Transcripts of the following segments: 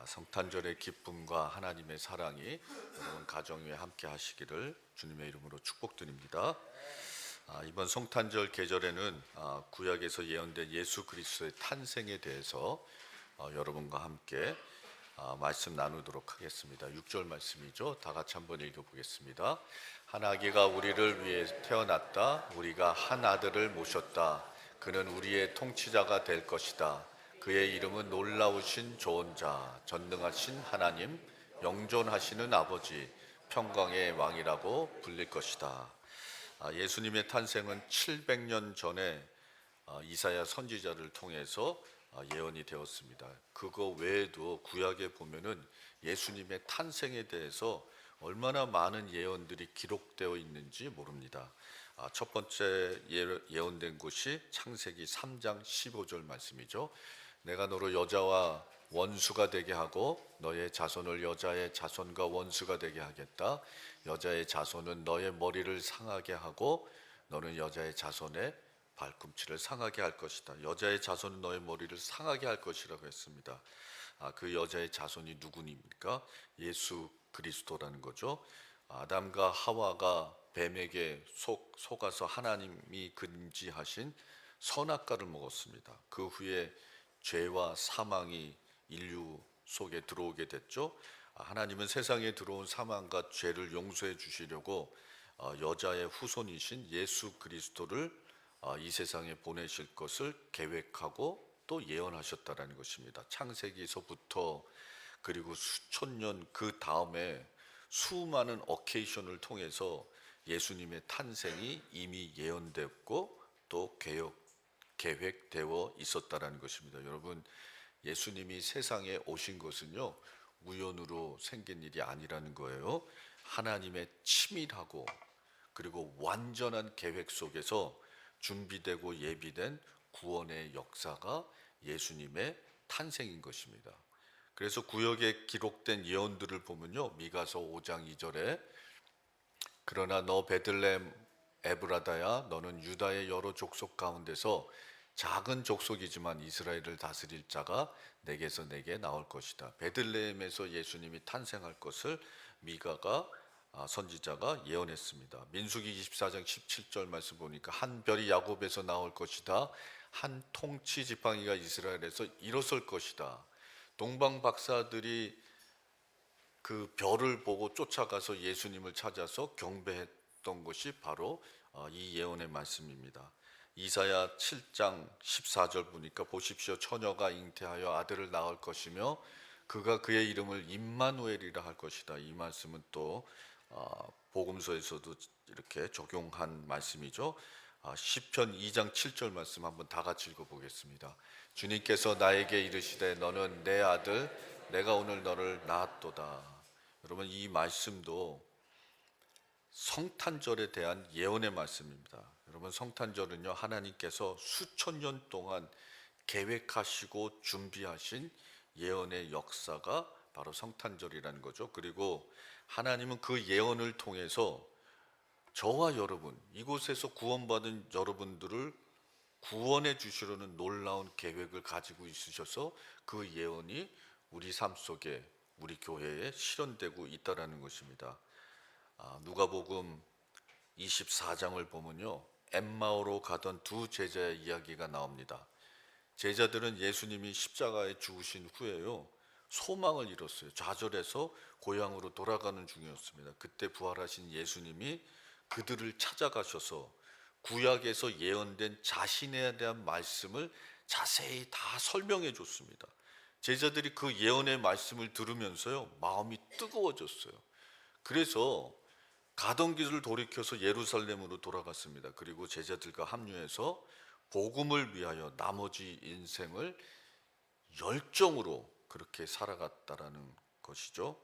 성탄절의 기쁨과 하나님의 사랑이 여러분 가정 위에 함께 하시기를 주님의 이름으로 축복드립니다. 이번 성탄절 계절에는 구약에서 예언된 예수 그리스도의 탄생에 대해서 여러분과 함께 말씀 나누도록 하겠습니다. 6절 말씀이죠. 다 같이 한번 읽어보겠습니다. 한 아기가 우리를 위해 태어났다. 우리가 한 아들을 모셨다. 그는 우리의 통치자가 될 것이다. 그의 이름은 놀라우신 조언자, 전능하신 하나님, 영존하시는 아버지, 평강의 왕이라고 불릴 것이다. 예수님의 탄생은 700년 전에 이사야 선지자를 통해서 예언이 되었습니다. 그거 외에도 구약에 보면은 예수님의 탄생에 대해서 얼마나 많은 예언들이 기록되어 있는지 모릅니다. 첫 번째 예언된 곳이 창세기 3장 15절 말씀이죠. 내가 너를 여자와 원수가 되게 하고 너의 자손을 여자의 자손과 원수가 되게 하겠다. 여자의 자손은 너의 머리를 상하게 하고 너는 여자의 자손의 발꿈치를 상하게 할 것이다. 여자의 자손은 너의 머리를 상하게 할 것이라고 했습니다. 그 여자의 자손이 누구입니까? 예수 그리스도라는 거죠. 아담과 하와가 뱀에게 속아서 하나님이 금지하신 선악과를 먹었습니다. 그 후에 죄와 사망이 인류 속에 들어오게 됐죠. 하나님은 세상에 들어온 사망과 죄를 용서해 주시려고 여자의 후손이신 예수 그리스도를 이 세상에 보내실 것을 계획하고 또 예언하셨다라는 것입니다. 창세기서부터 그리고 수천 년 그 다음에 수많은 어케이션을 통해서 예수님의 탄생이 이미 예언됐고 또 계획되어 있었다라는 것입니다. 여러분, 예수님이 세상에 오신 것은요 우연으로 생긴 일이 아니라는 거예요. 하나님의 치밀하고 그리고 완전한 계획 속에서 준비되고 예비된 구원의 역사가 예수님의 탄생인 것입니다. 그래서 구약에 기록된 예언들을 보면요, 미가서 5장 2절에 그러나 너 베들레헴 에브라다야, 너는 유다의 여러 족속 가운데서 작은 족속이지만 이스라엘을 다스릴 자가 내게서 내게 나올 것이다. 베들레헴에서 예수님이 탄생할 것을 미가가 선지자가 예언했습니다. 민수기 24장 17절 말씀 보니까 한 별이 야곱에서 나올 것이다. 한 통치 지팡이가 이스라엘에서 일어설 것이다. 동방 박사들이 그 별을 보고 쫓아가서 예수님을 찾아서 경배했던 것이 바로 이 예언의 말씀입니다. 이사야 7장 14절 보니까 보십시오. 처녀가 잉태하여 아들을 낳을 것이며 그가 그의 이름을 임마누엘이라 할 것이다. 이 말씀은 또 복음서에서도 이렇게 적용한 말씀이죠. 시편 2장 7절 말씀 한번 다 같이 읽어보겠습니다. 주님께서 나에게 이르시되 너는 내 아들 내가 오늘 너를 낳았도다. 여러분, 이 말씀도 성탄절에 대한 예언의 말씀입니다. 여러분, 성탄절은요 하나님께서 수천 년 동안 계획하시고 준비하신 예언의 역사가 바로 성탄절이라는 거죠. 그리고 하나님은 그 예언을 통해서 저와 여러분, 이곳에서 구원받은 여러분들을 구원해 주시려는 놀라운 계획을 가지고 있으셔서 그 예언이 우리 삶 속에 우리 교회에 실현되고 있다라는 것입니다. 누가복음 24장을 보면요, 엠마오로 가던 두 제자의 이야기가 나옵니다. 제자들은 예수님이 십자가에 죽으신 후에요 소망을 잃었어요. 좌절해서 고향으로 돌아가는 중이었습니다. 그때 부활하신 예수님이 그들을 찾아가셔서 구약에서 예언된 자신에 대한 말씀을 자세히 다 설명해 줬습니다. 제자들이 그 예언의 말씀을 들으면서요 마음이 뜨거워졌어요. 그래서 가던 길을 돌이켜서 예루살렘으로 돌아갔습니다. 그리고 제자들과 합류해서 복음을 위하여 나머지 인생을 열정으로 그렇게 살아갔다라는 것이죠.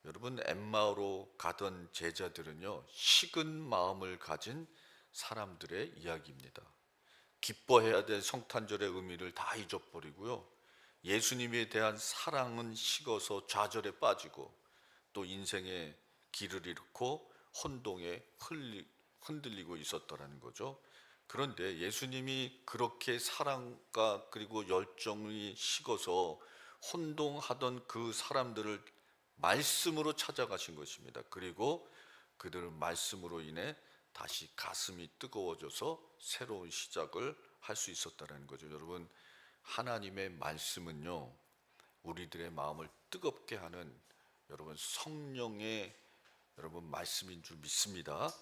여러분, 엠마오로 가던 제자들은요 식은 마음을 가진 사람들의 이야기입니다. 기뻐해야 될 성탄절의 의미를 다 잊어버리고요, 예수님에 대한 사랑은 식어서 좌절에 빠지고 또 인생의 길을 잃고 혼동에 흔들리고 있었더라는 거죠. 그런데 예수님이 그렇게 사랑과 그리고 열정이 식어서 혼동하던 그 사람들을 말씀으로 찾아가신 것입니다. 그리고 그들은 말씀으로 인해 다시 가슴이 뜨거워져서 새로운 시작을 할 수 있었다는 거죠. 여러분, 하나님의 말씀은요, 우리들의 마음을 뜨겁게 하는 여러분 성령의 여러분 말씀인 줄 믿습니다.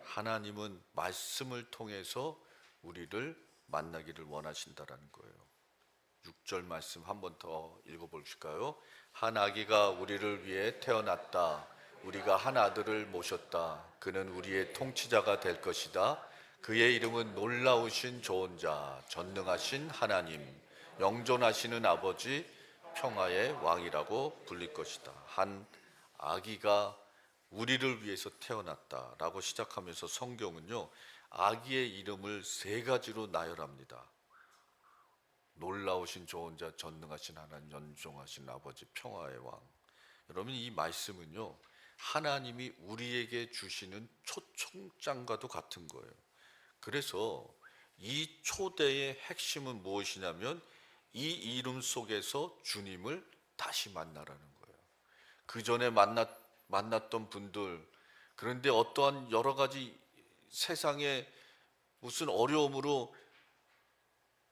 하나님은 말씀을 통해서 우리를 만나기를 원하신다라는 거예요. 6절 말씀 한 번 더 읽어보실까요? 한 아기가 우리를 위해 태어났다. 우리가 한 아들을 모셨다. 그는 우리의 통치자가 될 것이다. 그의 이름은 놀라우신 좋은 자, 전능하신 하나님, 영존하시는 아버지, 평화의 왕이라고 불릴 것이다. 한 아기가 우리를 위해서 태어났다라고 시작하면서 성경은요, 아기의 이름을 세 가지로 나열합니다. 놀라우신 좋은 자, 전능하신 하나님, 연종하신 아버지, 평화의 왕. 여러분, 이 말씀은요, 하나님이 우리에게 주시는 초청장과도 같은 거예요. 그래서 이 초대의 핵심은 무엇이냐면 이 이름 속에서 주님을 다시 만나라는 거예요. 그 전에 만났던 분들, 그런데 어떠한 여러 가지 세상에 무슨 어려움으로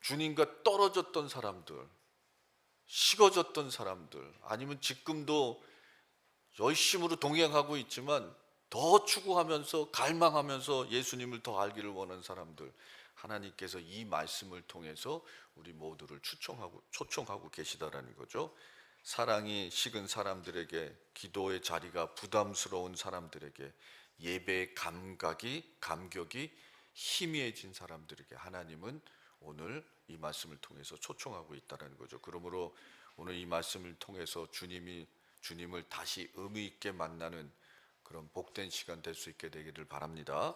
주님과 떨어졌던 사람들, 식어졌던 사람들, 아니면 지금도 열심으로 동행하고 있지만 더 추구하면서 갈망하면서 예수님을 더 알기를 원하는 사람들, 하나님께서 이 말씀을 통해서 우리 모두를 초청하고 계시다라는 거죠. 사랑이 식은 사람들에게, 기도의 자리가 부담스러운 사람들에게, 예배의 감격이 희미해진 사람들에게 하나님은 오늘 이 말씀을 통해서 초청하고 있다는 거죠. 그러므로 오늘 이 말씀을 통해서 주님을 다시 의미 있게 만나는 그런 복된 시간 될 수 있게 되기를 바랍니다.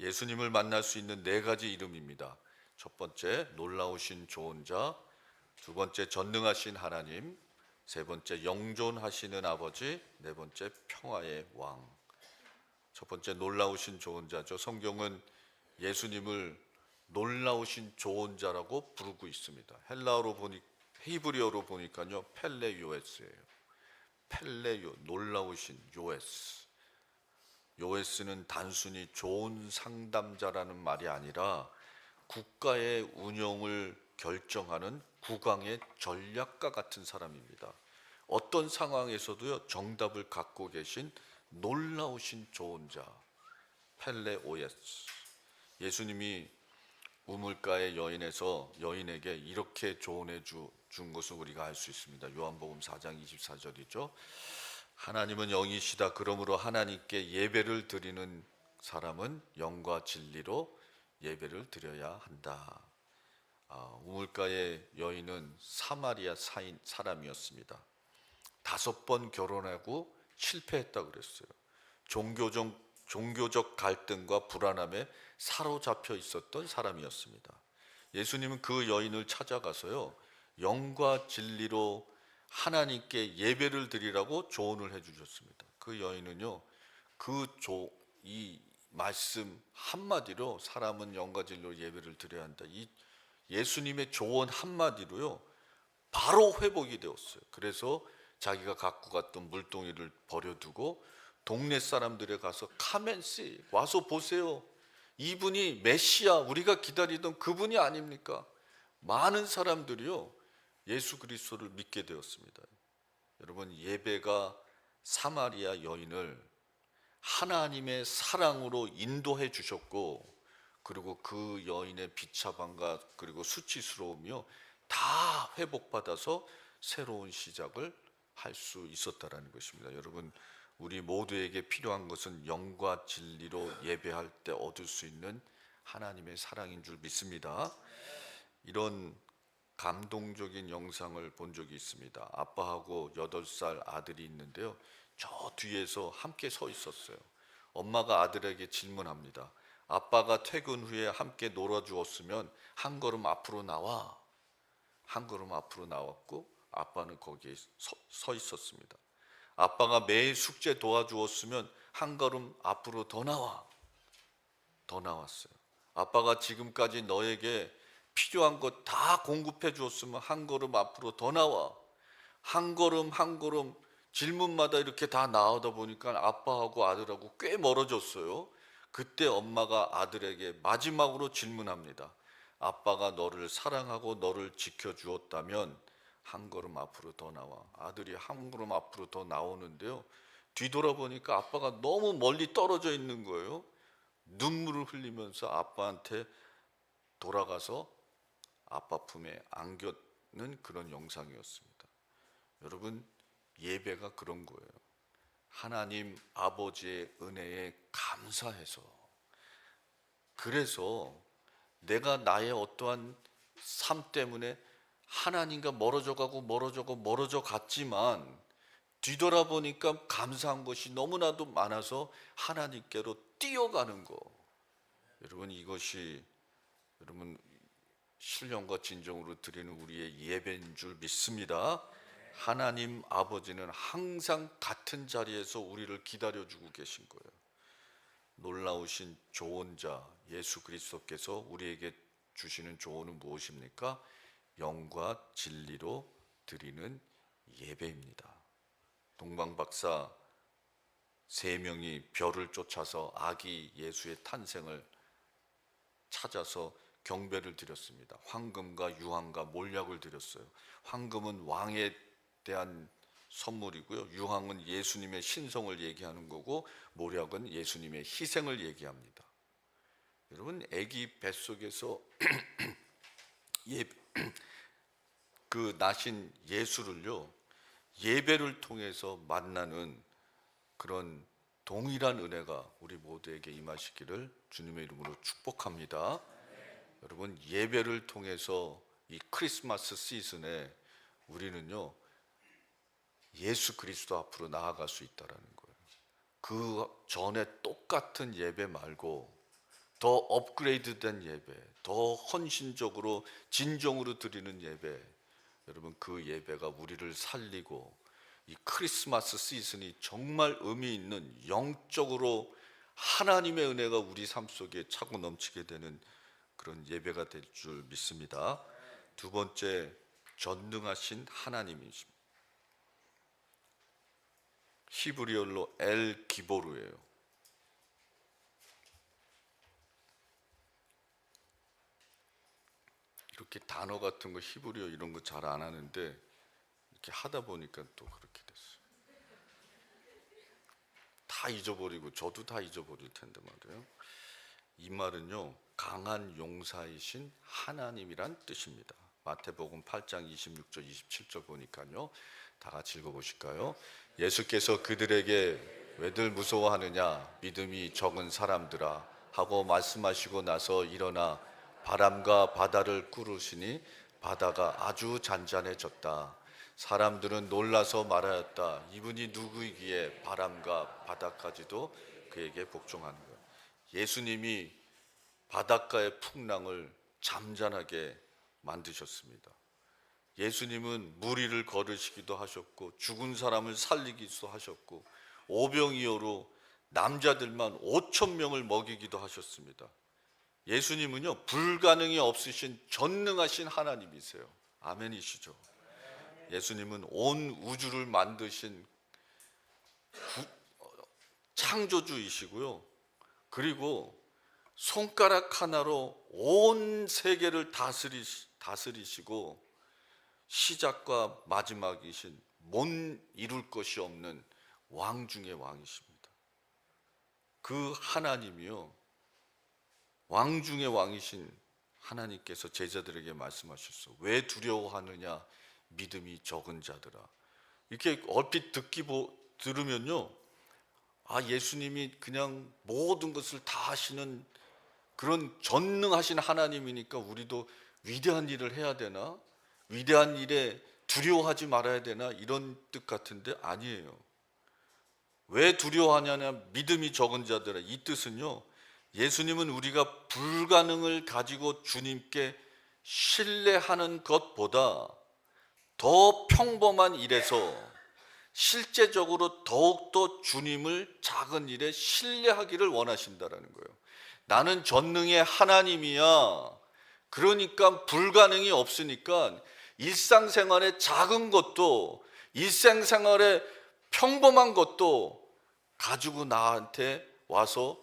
예수님을 만날 수 있는 네 가지 이름입니다. 첫 번째, 놀라우신 좋은 자. 두 번째, 전능하신 하나님. 세 번째, 영존하시는 아버지. 네 번째, 평화의 왕. 첫 번째, 놀라우신 좋은 자죠. 성경은 예수님을 놀라우신 좋은 자라고 부르고 있습니다. 히브리어로 보니까요, 펠레요에스예요. 펠레요, 놀라우신 요에스. 요에스는 단순히 좋은 상담자라는 말이 아니라 국가의 운영을 결정하는 국왕의 전략가 같은 사람입니다. 어떤 상황에서도요, 정답을 갖고 계신 놀라우신 좋은 자, 펠레오에스. 예수님이 우물가의 여인에게 이렇게 조언해 준 것을 우리가 알 수 있습니다. 요한복음 4장 24절이죠. 하나님은 영이시다. 그러므로 하나님께 예배를 드리는 사람은 영과 진리로 예배를 드려야 한다. 우물가의 여인은 사마리아 사람이었습니다. 5번 결혼하고 실패했다고 그랬어요. 종교적 갈등과 불안함에 사로잡혀 있었던 사람이었습니다. 예수님은 그 여인을 찾아가서요, 영과 진리로 하나님께 예배를 드리라고 조언을 해주셨습니다. 그 여인은요, 이 말씀 한마디로 사람은 영과 진리로 예배를 드려야 한다, 이 예수님의 조언 한마디로요, 바로 회복이 되었어요. 그래서 자기가 갖고 갔던 물동이를 버려두고 동네 사람들에 가서 카멘씨 와서 보세요, 이분이 메시아, 우리가 기다리던 그분이 아닙니까? 많은 사람들이요, 예수 그리스도를 믿게 되었습니다. 여러분, 예배가 사마리아 여인을 하나님의 사랑으로 인도해 주셨고, 그리고 그 여인의 비참함과 그리고 수치스러움이요, 다 회복받아서 새로운 시작을 할 수 있었다라는 것입니다. 여러분, 우리 모두에게 필요한 것은 영과 진리로 예배할 때 얻을 수 있는 하나님의 사랑인 줄 믿습니다. 이런 감동적인 영상을 본 적이 있습니다. 아빠하고 8살 아들이 있는데요, 저 뒤에서 함께 서 있었어요. 엄마가 아들에게 질문합니다. 아빠가 퇴근 후에 함께 놀아주었으면 한 걸음 앞으로 나와. 한 걸음 앞으로 나왔고 아빠는 거기에 서 있었습니다. 아빠가 매일 숙제 도와주었으면 한 걸음 앞으로 더 나왔어요. 아빠가 지금까지 너에게 필요한 것 다 공급해 주었으면 한 걸음 앞으로 더 나와. 한 걸음 한 걸음 질문마다 이렇게 다 나오다 보니까 아빠하고 아들하고 꽤 멀어졌어요. 그때 엄마가 아들에게 마지막으로 질문합니다. 아빠가 너를 사랑하고 너를 지켜주었다면 한 걸음 앞으로 더 나와. 아들이 한 걸음 앞으로 더 나오는데요, 뒤돌아보니까 아빠가 너무 멀리 떨어져 있는 거예요. 눈물을 흘리면서 아빠한테 돌아가서 아빠 품에 안겼는 그런 영상이었습니다. 여러분, 예배가 그런 거예요. 하나님 아버지의 은혜에 감사해서, 그래서 내가 나의 어떠한 삶 때문에 하나님과 멀어져 가고 멀어져 갔지만 뒤돌아보니까 감사한 것이 너무나도 많아서 하나님께로 뛰어가는 거. 여러분, 이것이 여러분 신령과 진정으로 드리는 우리의 예배인 줄 믿습니다. 하나님 아버지는 항상 같은 자리에서 우리를 기다려주고 계신 거예요. 놀라우신 조언자 예수 그리스도께서 우리에게 주시는 조언은 무엇입니까? 영과 진리로 드리는 예배입니다. 동방박사 3명이 별을 쫓아서 아기 예수의 탄생을 찾아서 경배를 드렸습니다. 황금과 유황과 몰약을 드렸어요. 황금은 왕에 대한 선물이고요, 유황은 예수님의 신성을 얘기하는 거고, 몰약은 예수님의 희생을 얘기합니다. 여러분, 아기 뱃속에서 그 나신 예수를요, 예배를 통해서 만나는 그런 동일한 은혜가 우리 모두에게 임하시기를 주님의 이름으로 축복합니다. 여러분, 예배를 통해서 이 크리스마스 시즌에 우리는요, 예수 그리스도 앞으로 나아갈 수 있다라는 거예요. 그 전에 똑같은 예배 말고 더 업그레이드된 예배, 더 헌신적으로 진정으로 드리는 예배, 여러분, 그 예배가 우리를 살리고 이 크리스마스 시즌이 정말 의미 있는, 영적으로 하나님의 은혜가 우리 삶 속에 차고 넘치게 되는 그런 예배가 될 줄 믿습니다. 두 번째, 전능하신 하나님이십니다. 히브리어로 엘 기보르예요. 이렇게 단어 같은 거 히브리어 이런 거 잘 안 하는데 이렇게 하다 보니까 또 그렇게 됐어요. 다 잊어버리고 저도 다 잊어버릴 텐데 말이에요. 이 말은요, 강한 용사이신 하나님이란 뜻입니다. 마태복음 8장 26절 27절 보니까요, 다 같이 읽어보실까요? 예수께서 그들에게 왜들 무서워하느냐, 믿음이 적은 사람들아 하고 말씀하시고 나서 일어나 바람과 바다를 꾸르시니 바다가 아주 잔잔해졌다. 사람들은 놀라서 말하였다. 이분이 누구이기에 바람과 바다까지도 그에게 복종하는 거예요. 예수님이 바닷가의 풍랑을 잠잠하게 만드셨습니다. 예수님은 무리를 거르시기도 하셨고 죽은 사람을 살리기도 하셨고 오병이어로 남자들만 5천 명을 먹이기도 하셨습니다. 예수님은요, 불가능이 없으신 전능하신 하나님이세요. 아멘이시죠? 예수님은 온 우주를 만드신 창조주이시고요, 그리고 손가락 하나로 온 세계를 다스리시고 시작과 마지막이신 못 이룰 것이 없는 왕 중의 왕이십니다. 그 하나님이요, 왕 중의 왕이신 하나님께서 제자들에게 말씀하셨어. 왜 두려워하느냐, 믿음이 적은 자들아. 이렇게 얼핏 들으면요, 아, 예수님이 그냥 모든 것을 다 하시는 그런 전능하신 하나님이니까 우리도 위대한 일을 해야 되나? 위대한 일에 두려워하지 말아야 되나? 이런 뜻 같은데 아니에요. 왜 두려워하냐냐, 믿음이 적은 자들아. 이 뜻은요, 예수님은 우리가 불가능을 가지고 주님께 신뢰하는 것보다 더 평범한 일에서 실제적으로 더욱더 주님을 작은 일에 신뢰하기를 원하신다라는 거예요. 나는 전능의 하나님이야. 그러니까 불가능이 없으니까 일상생활의 작은 것도 일생생활에 평범한 것도 가지고 나한테 와서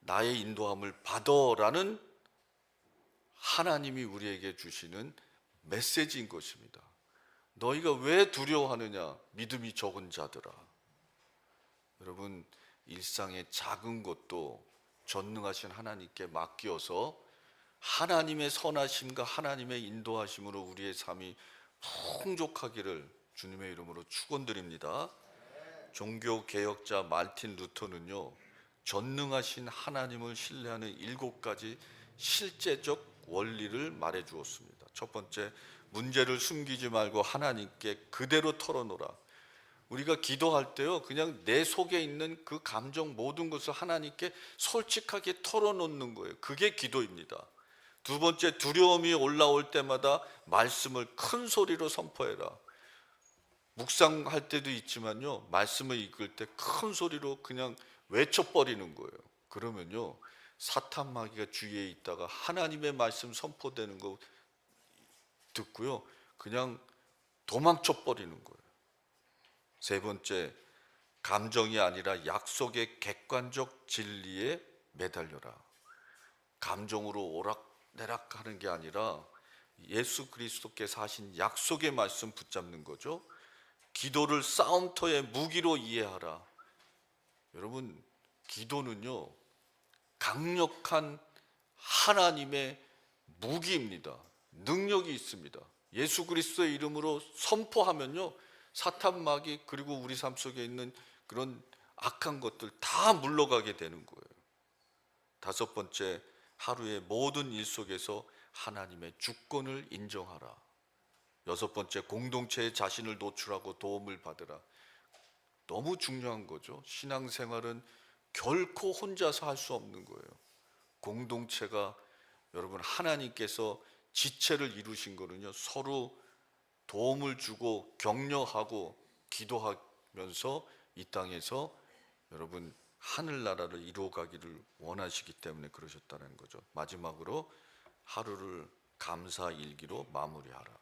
나의 인도함을 받아라는 하나님이 우리에게 주시는 메시지인 것입니다. 너희가 왜 두려워하느냐? 믿음이 적은 자들아. 여러분, 일상의 작은 것도 전능하신 하나님께 맡겨서 하나님의 선하심과 하나님의 인도하심으로 우리의 삶이 풍족하기를 주님의 이름으로 축원드립니다. 종교 개혁자 말틴 루터는요, 전능하신 하나님을 신뢰하는 7가지 실제적 원리를 말해 주었습니다. 첫 번째, 문제를 숨기지 말고 하나님께 그대로 털어놓으라. 우리가 기도할 때요, 그냥 내 속에 있는 그 감정 모든 것을 하나님께 솔직하게 털어놓는 거예요. 그게 기도입니다. 두 번째, 두려움이 올라올 때마다 말씀을 큰 소리로 선포해라. 묵상할 때도 있지만요, 말씀을 읽을 때 큰 소리로 그냥 외쳐버리는 거예요. 그러면요, 사탄 마귀가 주위에 있다가 하나님의 말씀 선포되는 거 듣고요, 그냥 도망쳐버리는 거예요. 세 번째, 감정이 아니라 약속의 객관적 진리에 매달려라. 감정으로 오락내락하는 게 아니라 예수 그리스도께서 하신 약속의 말씀 붙잡는 거죠. 기도를 싸움터의 무기로 이해하라. 여러분, 기도는요, 강력한 하나님의 무기입니다. 능력이 있습니다. 예수 그리스도의 이름으로 선포하면요, 사탄 마귀 그리고 우리 삶 속에 있는 그런 악한 것들 다 물러가게 되는 거예요. 다섯 번째, 하루의 모든 일 속에서 하나님의 주권을 인정하라. 여섯 번째, 공동체에 자신을 노출하고 도움을 받으라. 너무 중요한 거죠. 신앙생활은 결코 혼자서 할 수 없는 거예요. 공동체가, 여러분, 하나님께서 지체를 이루신 거는요, 서로 도움을 주고 격려하고 기도하면서 이 땅에서 여러분 하늘나라를 이루어가기를 원하시기 때문에 그러셨다는 거죠. 마지막으로 하루를 감사일기로 마무리하라.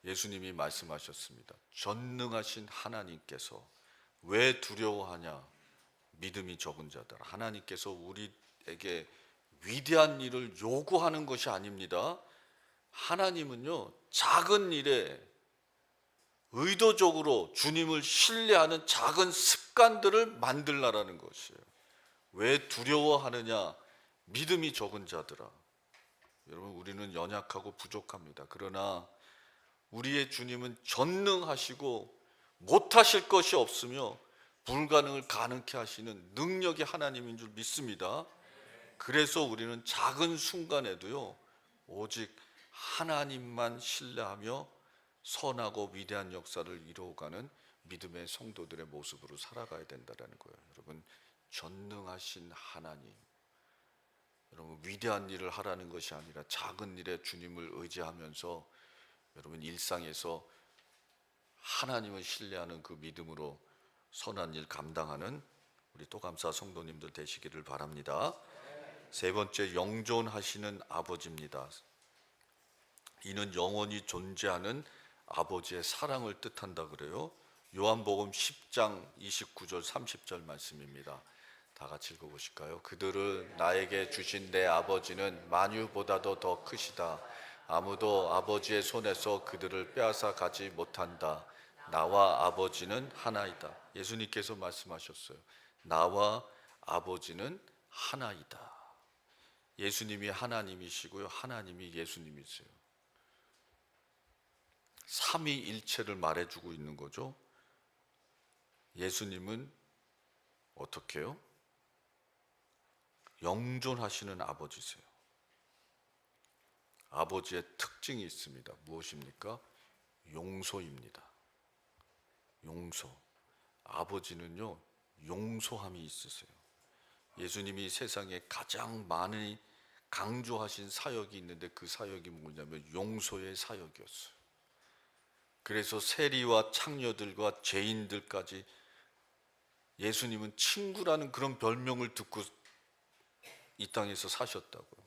예수님이 말씀하셨습니다. 전능하신 하나님께서 왜 두려워하냐? 믿음이 적은 자들. 하나님께서 우리에게 위대한 일을 요구하는 것이 아닙니다. 하나님은요, 작은 일에 의도적으로 주님을 신뢰하는 작은 습관들을 만들라라는 것이에요. 왜 두려워하느냐? 믿음이 적은 자들아. 여러분, 우리는 연약하고 부족합니다. 그러나 우리의 주님은 전능하시고 못하실 것이 없으며 불가능을 가능케 하시는 능력의 하나님인 줄 믿습니다. 그래서 우리는 작은 순간에도요, 오직 하나님만 신뢰하며 선하고 위대한 역사를 이루어가는 믿음의 성도들의 모습으로 살아가야 된다는 거예요. 여러분, 전능하신 하나님, 여러분, 위대한 일을 하라는 것이 아니라 작은 일에 주님을 의지하면서 여러분 일상에서 하나님을 신뢰하는 그 믿음으로 선한 일 감당하는 우리 또감사 성도님들 되시기를 바랍니다. 세 번째, 영존하시는 아버지입니다. 이는 영원히 존재하는 아버지의 사랑을 뜻한다 그래요. 요한복음 10장 29절 30절 말씀입니다. 다 같이 읽어보실까요? 그들을 나에게 주신 내 아버지는 만유보다도 더 크시다. 아무도 아버지의 손에서 그들을 빼앗아 가지 못한다. 나와 아버지는 하나이다. 예수님께서 말씀하셨어요. 나와 아버지는 하나이다. 예수님이 하나님이시고요, 하나님이 예수님이세요. 삼위일체를 말해주고 있는 거죠. 예수님은 어떻게 해요? 영존하시는 아버지세요. 아버지의 특징이 있습니다. 무엇입니까? 용서입니다. 용서. 아버지는요, 용서함이 있으세요. 예수님이 세상에 가장 많이 강조하신 사역이 있는데 그 사역이 뭐냐면 용서의 사역이었어요. 그래서 세리와 창녀들과 죄인들까지 예수님은 친구라는 그런 별명을 듣고 이 땅에서 사셨다고요.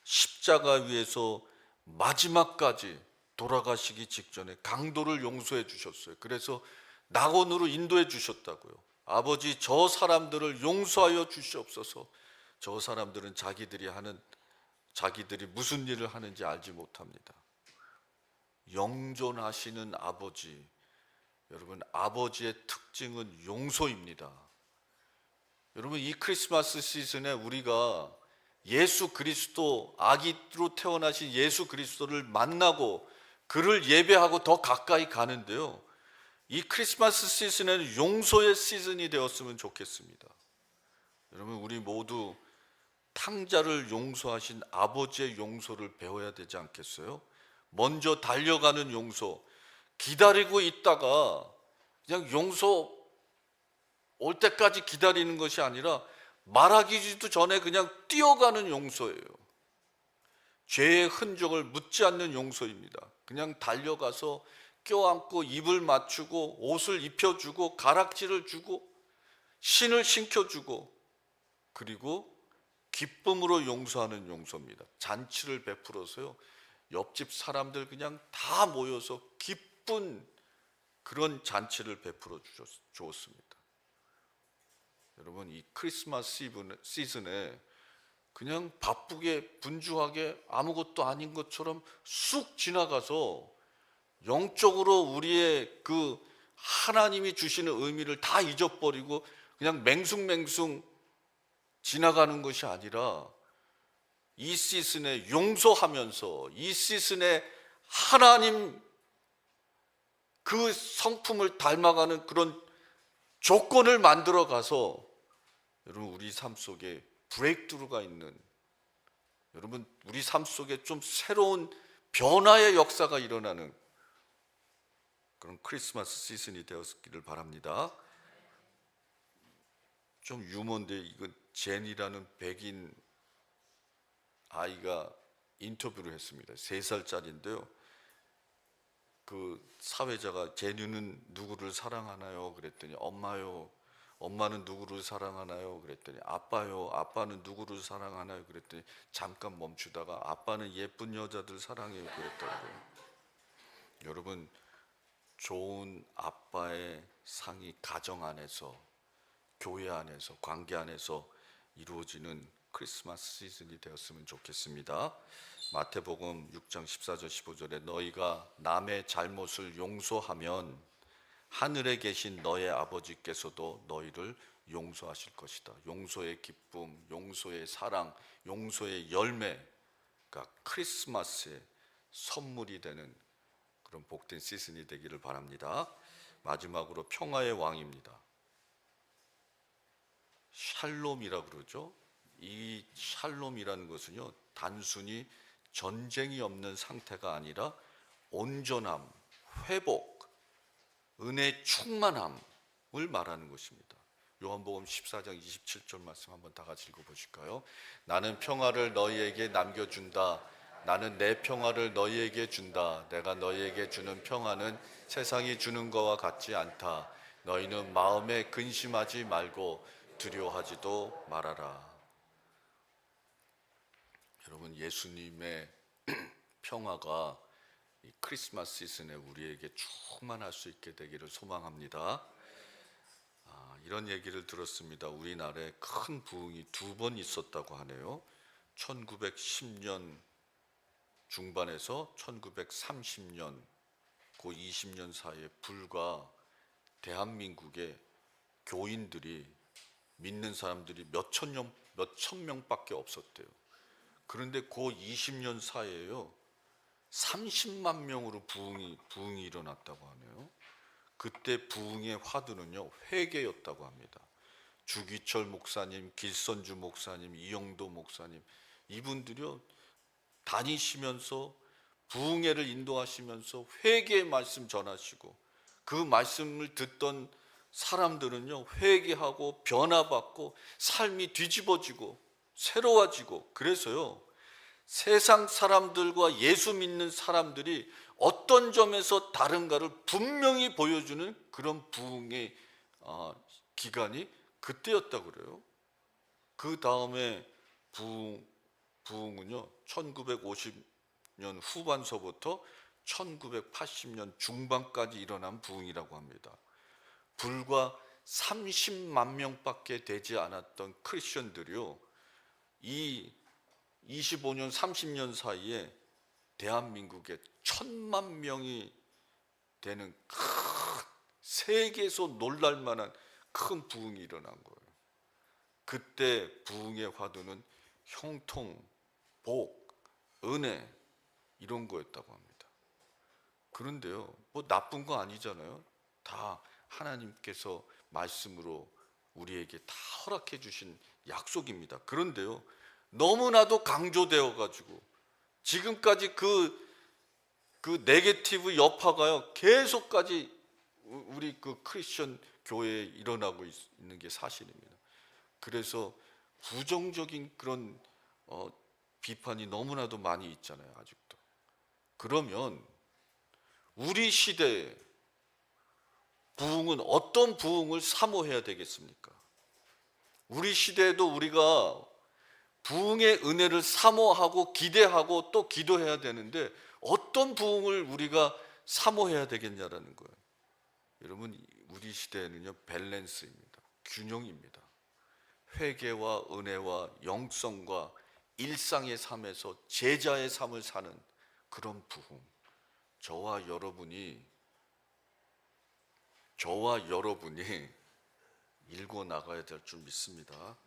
십자가 위에서 마지막까지 돌아가시기 직전에 강도를 용서해 주셨어요. 그래서 낙원으로 인도해 주셨다고요. 아버지, 저 사람들을 용서하여 주시옵소서. 저 사람들은 자기들이 무슨 일을 하는지 알지 못합니다. 영존하시는 아버지, 여러분, 아버지의 특징은 용서입니다. 여러분, 이 크리스마스 시즌에 우리가 예수 그리스도, 아기로 태어나신 예수 그리스도를 만나고 그를 예배하고 더 가까이 가는데요, 이 크리스마스 시즌에는 용서의 시즌이 되었으면 좋겠습니다. 여러분, 우리 모두 탕자를 용서하신 아버지의 용서를 배워야 되지 않겠어요? 먼저 달려가는 용서, 기다리고 있다가 그냥 용서 올 때까지 기다리는 것이 아니라 말하기도 전에 그냥 뛰어가는 용서예요. 죄의 흔적을 묻지 않는 용서입니다. 그냥 달려가서 껴안고 입을 맞추고 옷을 입혀주고 가락지를 주고 신을 신겨주고, 그리고 기쁨으로 용서하는 용서입니다. 잔치를 베풀어서요, 옆집 사람들 그냥 다 모여서 기쁜 그런 잔치를 베풀어 주었습니다. 여러분, 이 크리스마스 시즌에 그냥 바쁘게 분주하게 아무것도 아닌 것처럼 쑥 지나가서 영적으로 우리의 그 하나님이 주시는 의미를 다 잊어버리고 그냥 맹숭맹숭 지나가는 것이 아니라, 이 시즌에 용서하면서 이 시즌에 하나님 그 성품을 닮아가는 그런 조건을 만들어 가서, 여러분, 우리 삶 속에 브레이크트루가 있는, 여러분, 우리 삶 속에 좀 새로운 변화의 역사가 일어나는 그런 크리스마스 시즌이 되었기를 바랍니다. 좀 유머인데, 이건 제니라는 백인 아이가 인터뷰를 했습니다. 3살짜리인데요. 그 사회자가 제니는 누구를 사랑하나요? 그랬더니 엄마요. 엄마는 누구를 사랑하나요? 그랬더니 아빠요. 아빠는 누구를 사랑하나요? 그랬더니 잠깐 멈추다가 아빠는 예쁜 여자들 사랑해요. 그랬더라고요. 여러분, 좋은 아빠의 상이 가정 안에서, 교회 안에서, 관계 안에서 이루어지는 크리스마스 시즌이 되었으면 좋겠습니다. 마태복음 6장 14절 15절에 너희가 남의 잘못을 용서하면 하늘에 계신 너의 아버지께서도 너희를 용서하실 것이다. 용서의 기쁨, 용서의 사랑, 용서의 열매가 크리스마스의 선물이 되는 그런 복된 시즌이 되기를 바랍니다. 마지막으로 평화의 왕입니다. 샬롬이라고 그러죠. 이 샬롬이라는 것은요, 단순히 전쟁이 없는 상태가 아니라 온전함, 회복, 은혜 충만함을 말하는 것입니다. 요한복음 14장 27절 말씀 한번 다 같이 읽어보실까요? 나는 평화를 너희에게 남겨준다. 나는 내 평화를 너희에게 준다. 내가 너희에게 주는 평화는 세상이 주는 것과 같지 않다. 너희는 마음에 근심하지 말고 두려워하지도 말아라. 여러분, 예수님의 평화가 이 크리스마스 시즌에 우리에게 충만할 수 있게 되기를 소망합니다. 이런 얘기를 들었습니다. 우리나라에 큰 부흥이 2번 있었다고 하네요. 1910년 중반에서 1930년 그 20년 사이에 불과 대한민국의 교인들이, 믿는 사람들이 몇 천 명밖에 없었대요. 그런데 그 20년 사이에요, 30만 명으로 부흥이 일어났다고 하네요. 그때 부흥의 화두는요, 회개였다고 합니다. 주기철 목사님, 길선주 목사님, 이영도 목사님, 이분들이요, 다니시면서 부흥회를 인도하시면서 회개의 말씀 전하시고, 그 말씀을 듣던 사람들은요, 회개하고 변화받고 삶이 뒤집어지고 새로워지고, 그래서요, 세상 사람들과 예수 믿는 사람들이 어떤 점에서 다른가를 분명히 보여주는 그런 부흥의 기간이 그때였다고 그래요. 그 다음에 부흥은요, 1950년 후반서부터 1980년 중반까지 일어난 부흥이라고 합니다. 불과 30만 명밖에 되지 않았던 크리스천들이요, 이 25년 30년 사이에 대한민국에 1,000만 명이 되는 큰, 세계에서 놀랄만한 큰 부흥이 일어난 거예요. 그때 부흥의 화두는 형통, 복, 은혜 이런 거였다고 합니다. 그런데요, 뭐 나쁜 거 아니잖아요. 다 하나님께서 말씀으로 우리에게 다 허락해 주신 약속입니다. 그런데요, 너무나도 강조되어 가지고 지금까지 그 네게티브 여파가요 계속까지 우리 그 크리스천 교회에 일어나고 있는 게 사실입니다. 그래서 부정적인 그런 비판이 너무나도 많이 있잖아요, 아직도. 그러면 우리 시대에 부흥은 어떤 부흥을 사모해야 되겠습니까? 우리 시대에도 우리가 부흥의 은혜를 사모하고 기대하고 또 기도해야 되는데 어떤 부흥을 우리가 사모해야 되겠냐라는 거예요. 여러분, 우리 시대에는요 밸런스입니다. 균형입니다. 회개와 은혜와 영성과 일상의 삶에서 제자의 삶을 사는 그런 부흥, 저와 여러분이 일궈 나가야 될 줄 믿습니다.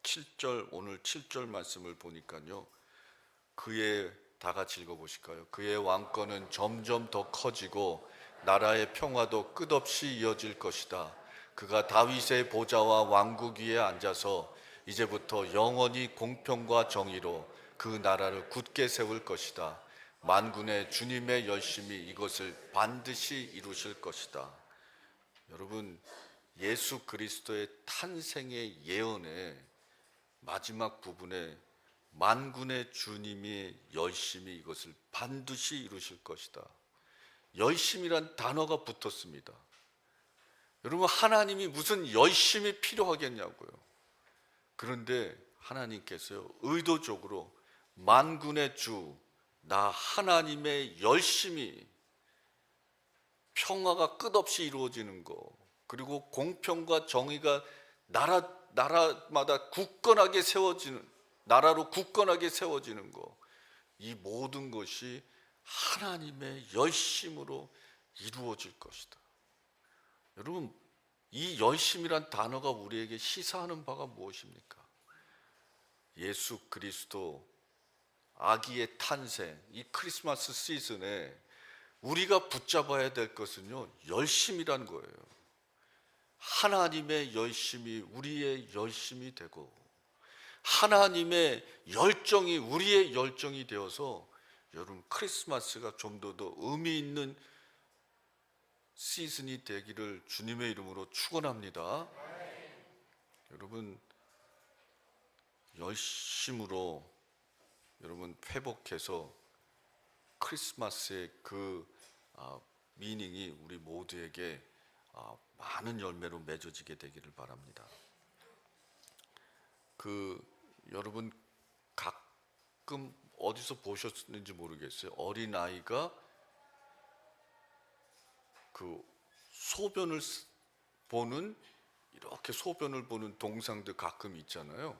7절, 오늘 7절 말씀을 보니까요, 다 같이 읽어보실까요? 그의 왕권은 점점 더 커지고 나라의 평화도 끝없이 이어질 것이다. 그가 다윗의 보좌와 왕국 위에 앉아서 이제부터 영원히 공평과 정의로 그 나라를 굳게 세울 것이다. 만군의 주님의 열심히 이것을 반드시 이루실 것이다. 여러분, 예수 그리스도의 탄생의 예언의 마지막 부분에 만군의 주님이 열심히 이것을 반드시 이루실 것이다. 열심이란 단어가 붙었습니다. 여러분, 하나님이 무슨 열심이 필요하겠냐고요. 그런데 하나님께서요 의도적으로 만군의 주, 나 하나님의 열심이, 평화가 끝없이 이루어지는 거, 그리고 공평과 정의가 나라마다 굳건하게 세워지는, 나라로 굳건하게 세워지는 거, 이 모든 것이 하나님의 열심으로 이루어질 것이다. 여러분, 이 열심이란 단어가 우리에게 시사하는 바가 무엇입니까? 예수 그리스도 아기의 탄생, 이 크리스마스 시즌에 우리가 붙잡아야 될 것은요 열심이란 거예요. 하나님의 열심이 우리의 열심이 되고 하나님의 열정이 우리의 열정이 되어서 여러분, 크리스마스가 좀 더 의미 있는 시즌이 되기를 주님의 이름으로 축원합니다. 여러분, 열심으로 여러분 회복해서 크리스마스의 그 미닝이 우리 모두에게 많은 열매로 맺어지게 되기를 바랍니다. 여러분 가끔 어디서 보셨는지 모르겠어요. 어린아이가 이렇게 소변을 보는 동상들 가끔 있잖아요.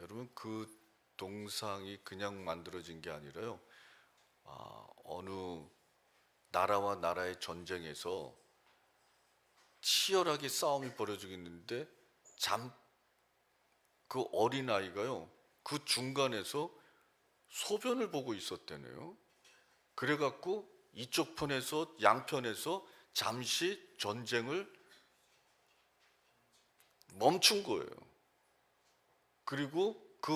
여러분, 그 동상이 그냥 만들어진 게 아니라요, 어느 나라와 나라의 전쟁에서 치열하게 싸움이 벌어지고 있는데 그 어린아이가요 그 중간에서 소변을 보고 있었대네요. 그래갖고 이쪽 편에서 양편에서 잠시 전쟁을 멈춘 거예요. 그리고 그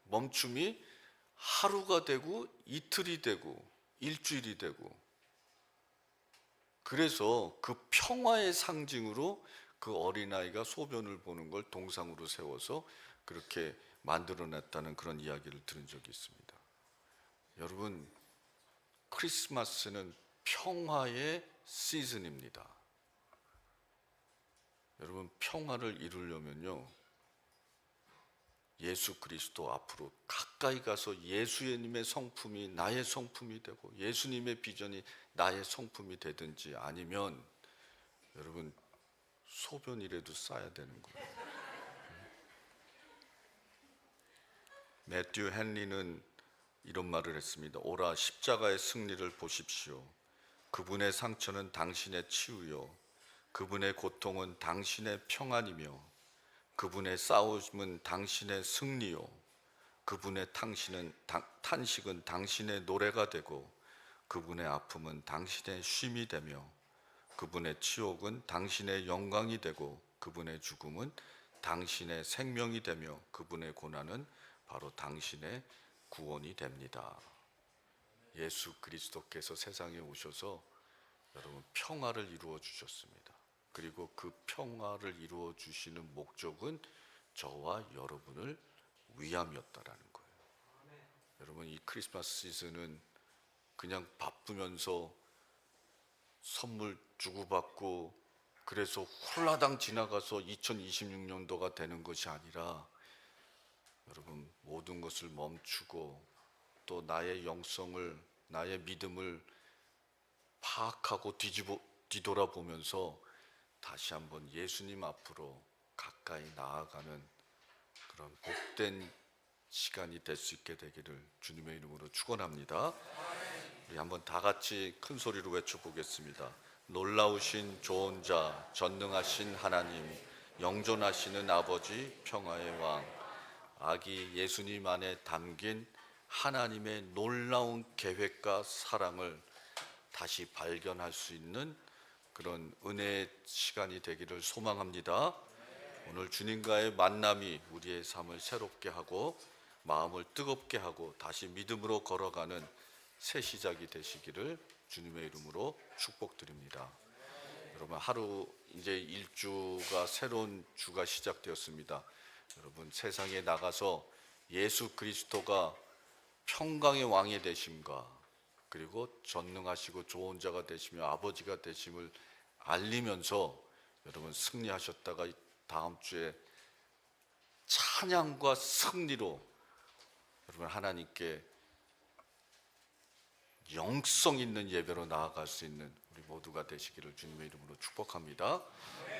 멈춤이 하루가 되고 이틀이 되고 일주일이 되고, 그래서 그 평화의 상징으로 그 어린아이가 소변을 보는 걸 동상으로 세워서 그렇게 만들어냈다는 그런 이야기를 들은 적이 있습니다. 여러분, 크리스마스는 평화의 시즌입니다. 여러분, 평화를 이루려면요 예수 그리스도 앞으로 가까이 가서 예수님의 성품이 나의 성품이 되고 예수님의 비전이 나의 성품이 되든지, 아니면 여러분 소변이라도 싸야 되는 거예요. 매튜 헨리는 이런 말을 했습니다. 오라 십자가의 승리를 보십시오. 그분의 상처는 당신의 치유요, 그분의 고통은 당신의 평안이며, 그분의 싸움은 당신의 승리요, 그분의 탄식은 당신의 노래가 되고, 그분의 아픔은 당신의 쉼이 되며, 그분의 치욕은 당신의 영광이 되고, 그분의 죽음은 당신의 생명이 되며, 그분의 고난은 바로 당신의 구원이 됩니다. 예수 그리스도께서 세상에 오셔서 여러분 평화를 이루어 주셨습니다. 그리고 그 평화를 이루어 주시는 목적은 저와 여러분을 위함이었다라는 거예요. 여러분, 이 크리스마스 시즌은 그냥 바쁘면서 선물 주고받고 그래서 홀라당 지나가서 2026년도가 되는 것이 아니라, 여러분 모든 것을 멈추고 또 나의 영성을, 나의 믿음을 파악하고 뒤돌아보면서 다시 한번 예수님 앞으로 가까이 나아가는 그런 복된 시간이 될 수 있게 되기를 주님의 이름으로 축원합니다. 우리 한번 다 같이 큰 소리로 외쳐보겠습니다. 놀라우신 좋은 자, 전능하신 하나님, 영존하시는 아버지, 평화의 왕, 아기 예수님 안에 담긴 하나님의 놀라운 계획과 사랑을 다시 발견할 수 있는 그런 은혜의 시간이 되기를 소망합니다. 오늘 주님과의 만남이 우리의 삶을 새롭게 하고 마음을 뜨겁게 하고 다시 믿음으로 걸어가는 새 시작이 되시기를 주님의 이름으로 축복드립니다. 여러분, 하루 이제 일주가, 새로운 주가 시작되었습니다. 여러분, 세상에 나가서 예수 그리스도가 평강의 왕이 되심과, 그리고 전능하시고 좋은 자가 되시며 아버지가 되심을 알리면서 여러분 승리하셨다가 다음 주에 찬양과 승리로 여러분 하나님께 영성 있는 예배로 나아갈 수 있는 우리 모두가 되시기를 주님의 이름으로 축복합니다.